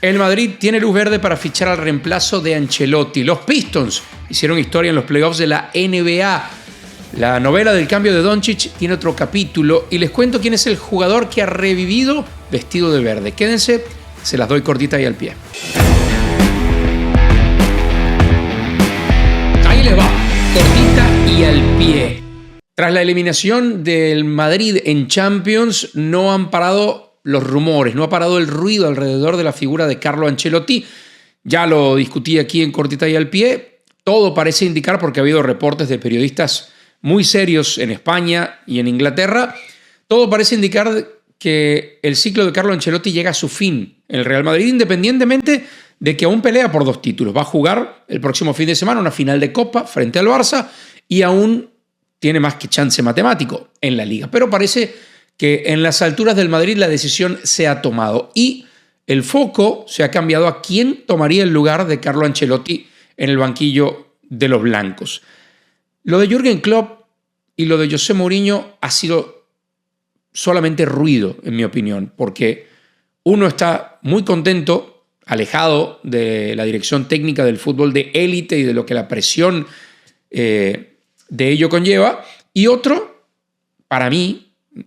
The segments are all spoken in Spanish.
El Madrid tiene luz verde para fichar al reemplazo de Ancelotti. Los Pistons hicieron historia en los playoffs de la NBA. La novela del cambio de Doncic tiene otro capítulo y les cuento quién es el jugador que ha revivido vestido de verde. Quédense, se las doy cortita y al pie. Ahí les va, cortita y al pie. Tras la eliminación del Madrid en Champions, no han parado los rumores, no ha parado el ruido alrededor de la figura de Carlo Ancelotti. Ya lo discutí aquí en cortita y al pie. Todo parece indicar, porque ha habido reportes de periodistas muy serios en España y en Inglaterra, todo parece indicar que el ciclo de Carlo Ancelotti llega a su fin en el Real Madrid, independientemente de que aún pelea por 2 títulos. Va a jugar el próximo fin de semana una final de Copa frente al Barça y aún tiene más que chance matemático en la Liga. Pero parece que en las alturas del Madrid la decisión se ha tomado y el foco se ha cambiado a quién tomaría el lugar de Carlo Ancelotti en el banquillo de los blancos. Lo de Jürgen Klopp y lo de José Mourinho ha sido solamente ruido, en mi opinión, porque uno está muy contento, alejado de la dirección técnica del fútbol de élite y de lo que la presión de ello conlleva, y otro, para mí,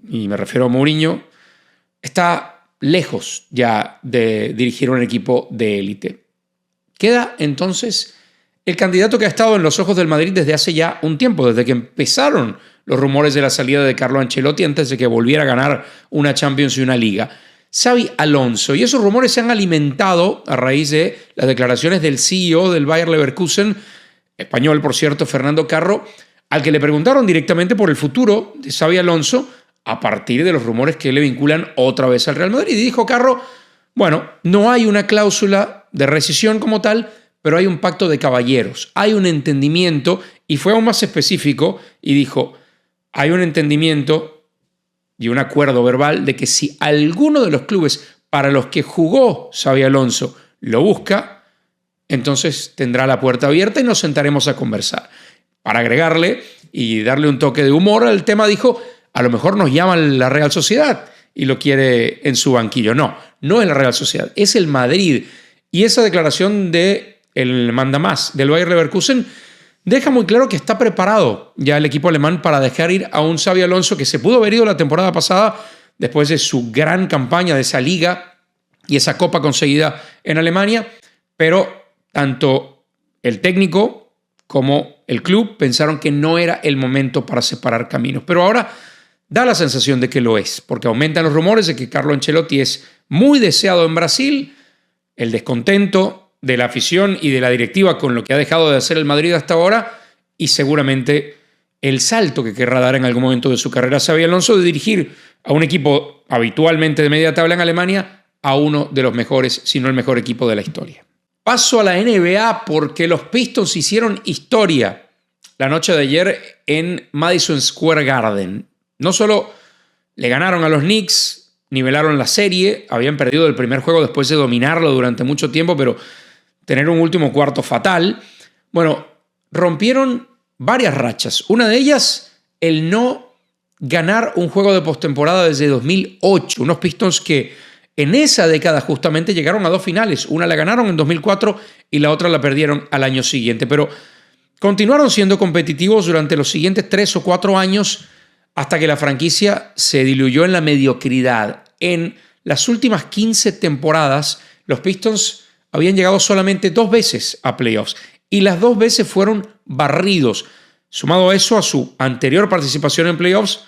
y me refiero a Mourinho, está lejos ya de dirigir un equipo de élite. Queda entonces el candidato que ha estado en los ojos del Madrid desde hace ya un tiempo, desde que empezaron los rumores de la salida de Carlo Ancelotti antes de que volviera a ganar una Champions y una Liga, Xabi Alonso. Y esos rumores se han alimentado a raíz de las declaraciones del CEO del Bayer Leverkusen, español por cierto, Fernando Carro, al que le preguntaron directamente por el futuro de Xabi Alonso a partir de los rumores que le vinculan otra vez al Real Madrid. Y dijo Carro, bueno, no hay una cláusula de rescisión como tal, pero hay un pacto de caballeros, hay un entendimiento, y fue aún más específico y dijo, hay un entendimiento y un acuerdo verbal de que si alguno de los clubes para los que jugó Xabi Alonso lo busca, entonces tendrá la puerta abierta y nos sentaremos a conversar. Para agregarle y darle un toque de humor al tema, dijo, a lo mejor nos llama la Real Sociedad y lo quiere en su banquillo. No, no es la Real Sociedad, es el Madrid. Y esa declaración de el mandamás del Bayer Leverkusen deja muy claro que está preparado ya el equipo alemán para dejar ir a un Xabi Alonso que se pudo haber ido la temporada pasada después de su gran campaña de esa liga y esa copa conseguida en Alemania, pero tanto el técnico como el club pensaron que no era el momento para separar caminos. Pero ahora da la sensación de que lo es, porque aumentan los rumores de que Carlo Ancelotti es muy deseado en Brasil, el descontento de la afición y de la directiva con lo que ha dejado de hacer el Madrid hasta ahora, y seguramente el salto que querrá dar en algún momento de su carrera Xabi Alonso de dirigir a un equipo habitualmente de media tabla en Alemania a uno de los mejores, si no el mejor equipo de la historia. Paso a la NBA porque los Pistons hicieron historia la noche de ayer en Madison Square Garden. No solo le ganaron a los Knicks, nivelaron la serie, habían perdido el primer juego después de dominarlo durante mucho tiempo, pero tener un último cuarto fatal. Bueno, rompieron varias rachas. Una de ellas, el no ganar un juego de postemporada desde 2008. Unos Pistons que en esa década justamente llegaron a 2 finales. Una la ganaron en 2004 y la otra la perdieron al año siguiente. Pero continuaron siendo competitivos durante los siguientes 3 o 4 años hasta que la franquicia se diluyó en la mediocridad. En las últimas 15 temporadas, los Pistons habían llegado solamente 2 veces a playoffs y las 2 veces fueron barridos. Sumado a eso, a su anterior participación en playoffs,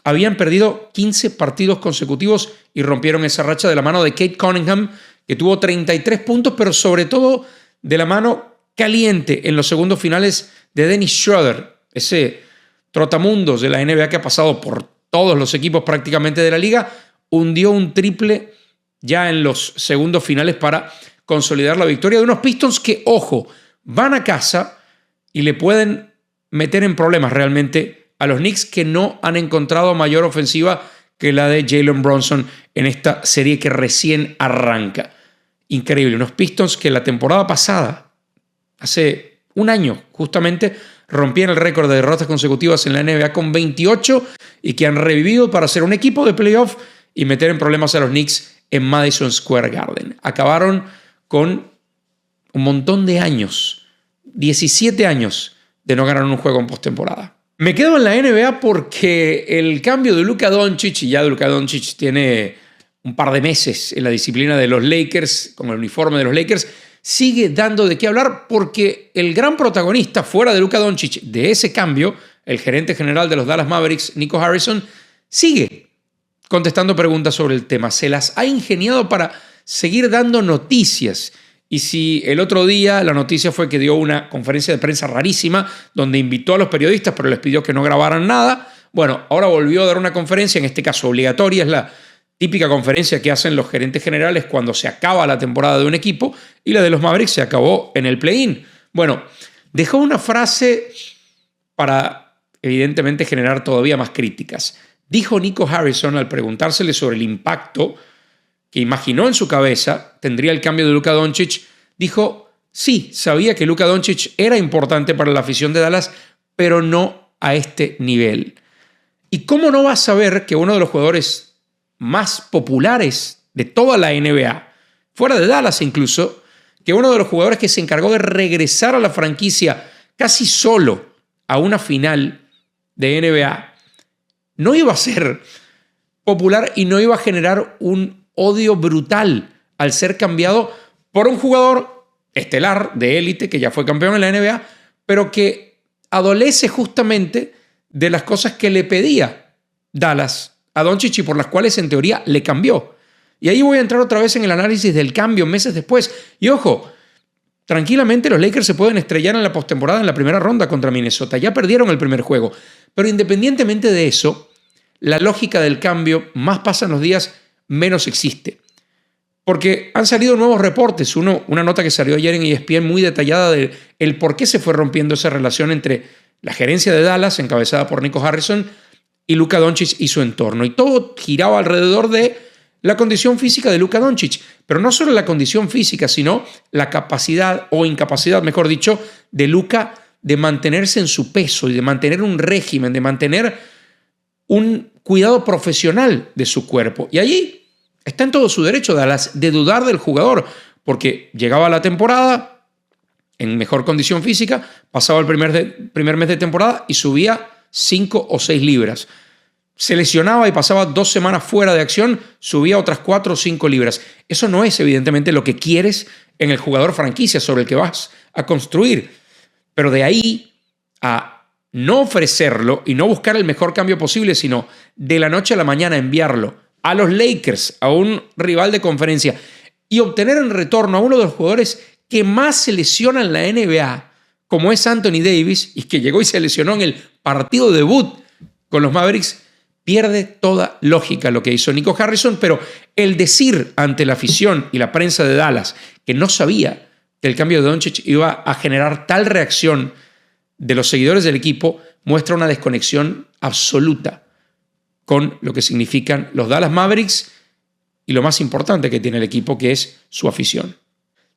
habían perdido 15 partidos consecutivos y rompieron esa racha de la mano de Kate Cunningham, que tuvo 33 puntos, pero sobre todo de la mano caliente en los segundos finales de Dennis Schroeder, ese trotamundos de la NBA que ha pasado por todos los equipos prácticamente de la liga, hundió un triple ya en los segundos finales para consolidar la victoria de unos Pistons que, ojo, van a casa y le pueden meter en problemas realmente a los Knicks, que no han encontrado mayor ofensiva que la de Jalen Brunson en esta serie que recién arranca. Increíble, unos Pistons que la temporada pasada, hace un año justamente, rompían el récord de derrotas consecutivas en la NBA con 28 y que han revivido para ser un equipo de playoff y meter en problemas a los Knicks en Madison Square Garden. Acabaron con un montón de años, 17 años de no ganar un juego en postemporada. Me quedo en la NBA porque el cambio de Luka Doncic, y ya Luka Doncic tiene un par de meses en la disciplina de los Lakers, con el uniforme de los Lakers, sigue dando de qué hablar porque el gran protagonista fuera de Luka Doncic de ese cambio, el gerente general de los Dallas Mavericks, Nico Harrison, sigue contestando preguntas sobre el tema. Se las ha ingeniado para seguir dando noticias. Y si el otro día la noticia fue que dio una conferencia de prensa rarísima donde invitó a los periodistas pero les pidió que no grabaran nada, bueno, ahora volvió a dar una conferencia, en este caso obligatoria, es la típica conferencia que hacen los gerentes generales cuando se acaba la temporada de un equipo, y la de los Mavericks se acabó en el play-in. Bueno, dejó una frase para evidentemente generar todavía más críticas. Dijo Nico Harrison al preguntársele sobre el impacto que imaginó en su cabeza tendría el cambio de Luka Doncic, dijo, sí, sabía que Luka Doncic era importante para la afición de Dallas, pero no a este nivel. ¿Y cómo no vas a saber que uno de los jugadores más populares de toda la NBA, fuera de Dallas incluso, que uno de los jugadores que se encargó de regresar a la franquicia casi solo a una final de NBA, no iba a ser popular y no iba a generar un odio brutal al ser cambiado por un jugador estelar de élite que ya fue campeón en la NBA, pero que adolece justamente de las cosas que le pedía Dallas a Doncic y por las cuales en teoría le cambió? Y ahí voy a entrar otra vez en el análisis del cambio meses después. Y ojo, tranquilamente los Lakers se pueden estrellar en la postemporada en la primera ronda contra Minnesota. Ya perdieron el primer juego. Pero independientemente de eso, la lógica del cambio, más pasan los días, menos existe. Porque han salido nuevos reportes. Una nota que salió ayer en ESPN muy detallada de el por qué se fue rompiendo esa relación entre la gerencia de Dallas, encabezada por Nico Harrison, y Luka Doncic y su entorno. Y todo giraba alrededor de la condición física de Luka Doncic. Pero no solo la condición física, sino la capacidad o incapacidad, mejor dicho, de Luka de mantenerse en su peso y de mantener un régimen, de mantener un cuidado profesional de su cuerpo. Y allí está en todo su derecho de dudar del jugador, porque llegaba la temporada en mejor condición física, pasaba el primer mes de temporada y subía 5 o 6 libras. Se lesionaba y pasaba 2 semanas fuera de acción, subía otras 4 o 5 libras. Eso no es evidentemente lo que quieres en el jugador franquicia sobre el que vas a construir. Pero de ahí a no ofrecerlo y no buscar el mejor cambio posible, sino de la noche a la mañana enviarlo a los Lakers, a un rival de conferencia, y obtener en retorno a uno de los jugadores que más se lesiona en la NBA, como es Anthony Davis, y que llegó y se lesionó en el partido debut con los Mavericks, pierde toda lógica lo que hizo Nico Harrison. Pero el decir ante la afición y la prensa de Dallas que no sabía que el cambio de Doncic iba a generar tal reacción de los seguidores del equipo muestra una desconexión absoluta con lo que significan los Dallas Mavericks y lo más importante que tiene el equipo, que es su afición.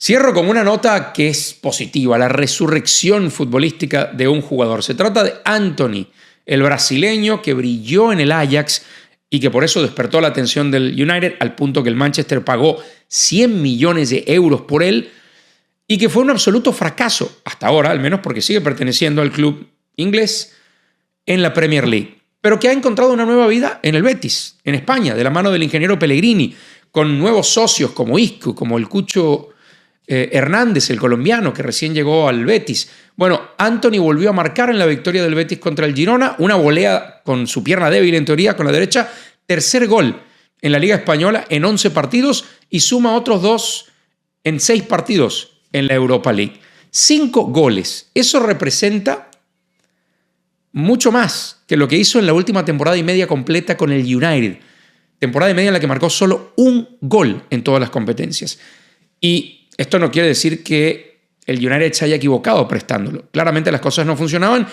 Cierro con una nota que es positiva, la resurrección futbolística de un jugador. Se trata de Anthony, el brasileño que brilló en el Ajax y que por eso despertó la atención del United al punto que el Manchester pagó 100 millones de euros por él, y que fue un absoluto fracaso, hasta ahora al menos, porque sigue perteneciendo al club inglés en la Premier League, pero que ha encontrado una nueva vida en el Betis, en España, de la mano del ingeniero Pellegrini, con nuevos socios como Isco, como el Cucho Hernández, el colombiano que recién llegó al Betis. Bueno, Anthony volvió a marcar en la victoria del Betis contra el Girona, una volea con su pierna débil en teoría, con la derecha, tercer gol en la Liga Española en 11 partidos y suma otros 2 en 6 partidos en la Europa League. 5 goles. Eso representa mucho más que lo que hizo en la última temporada y media completa con el United. Temporada y media en la que marcó solo 1 gol en todas las competencias. Y esto no quiere decir que el United se haya equivocado prestándolo. Claramente las cosas no funcionaban.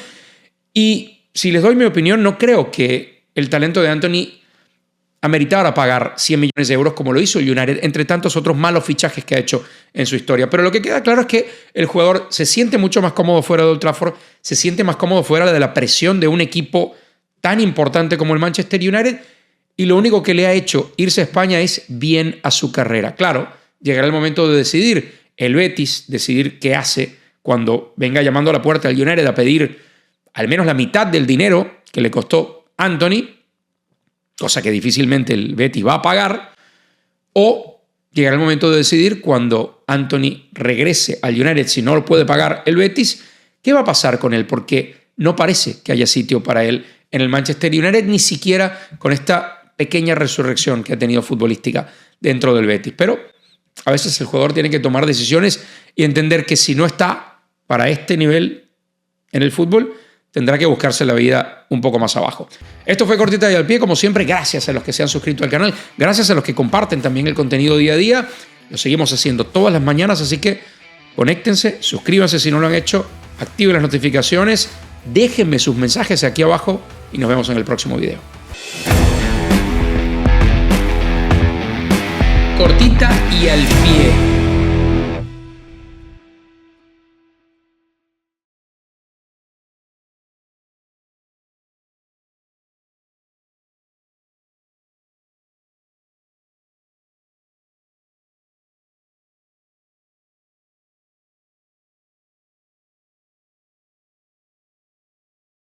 Y si les doy mi opinión, no creo que el talento de Anthony ameritara pagar 100 millones de euros como lo hizo el United, entre tantos otros malos fichajes que ha hecho en su historia. Pero lo que queda claro es que el jugador se siente mucho más cómodo fuera de Old Trafford, se siente más cómodo fuera de la presión de un equipo tan importante como el Manchester United, y lo único que le ha hecho irse a España es bien a su carrera. Claro, llegará el momento de decidir el Betis, decidir qué hace cuando venga llamando a la puerta del United a pedir al menos la mitad del dinero que le costó Antony, cosa que difícilmente el Betis va a pagar, o llegará el momento de decidir cuando Antony regrese al United, si no lo puede pagar el Betis, qué va a pasar con él, porque no parece que haya sitio para él en el Manchester United, ni siquiera con esta pequeña resurrección que ha tenido futbolística dentro del Betis. Pero a veces el jugador tiene que tomar decisiones y entender que si no está para este nivel en el fútbol, tendrá que buscarse la vida un poco más abajo. Esto fue Cortita y al Pie. Como siempre, gracias a los que se han suscrito al canal, gracias a los que comparten también el contenido día a día. Lo seguimos haciendo todas las mañanas, así que conéctense, suscríbanse si no lo han hecho, activen las notificaciones, déjenme sus mensajes aquí abajo y nos vemos en el próximo video. Cortita y al Pie.